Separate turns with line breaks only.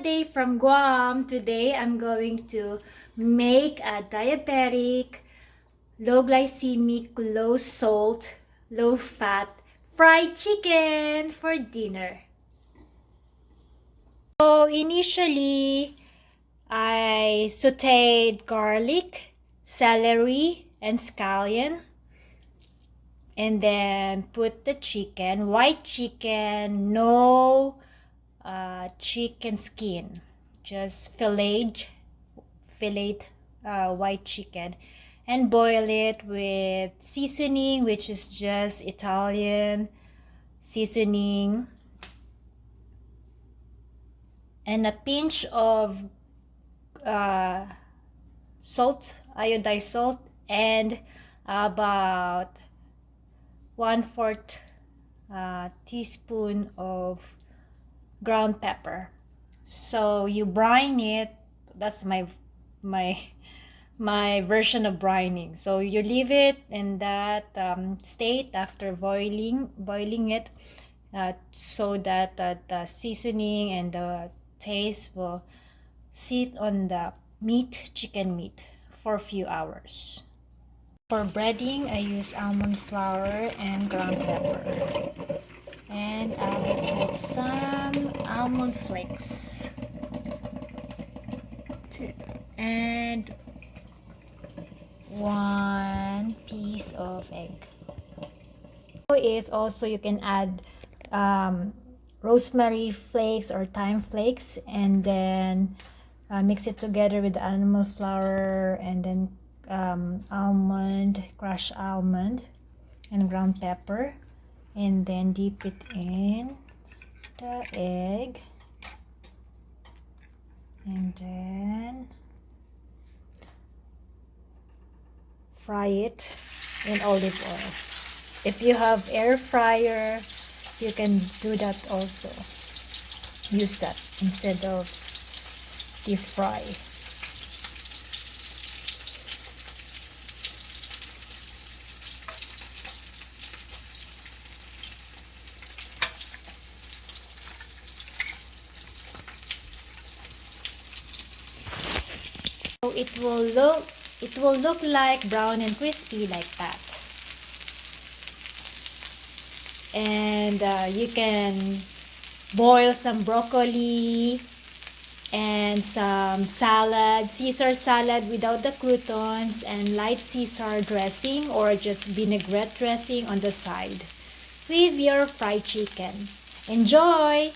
Day from Guam. Today I'm going to make a diabetic, low glycemic, low salt, low fat fried chicken for dinner. So initially I sauteed garlic, celery, and scallion, and then put the chicken, white chicken, no chicken skin, just fillet white chicken, and boil it with seasoning, which is just Italian seasoning, and a pinch of salt, iodized salt, and about 1/4 teaspoon of ground pepper. So you brine it. That's my version of brining. So you leave it in that state after boiling it, so that the seasoning and the taste will sit on the chicken meat for a few hours. For breading, I use almond flour and ground pepper. And I will put some almond flakes and 1 piece of egg. Is also you can add rosemary flakes or thyme flakes, and then mix it together with the almond flour, and then crushed almond and ground pepper, and then dip it in the egg, and then fry it in olive oil. If you have air fryer, you can do that also. Use that instead of deep fry. So it will look like brown and crispy like that. And you can boil some broccoli and some salad, Caesar salad without the croutons, and light Caesar dressing or just vinaigrette dressing on the side with your fried chicken. Enjoy!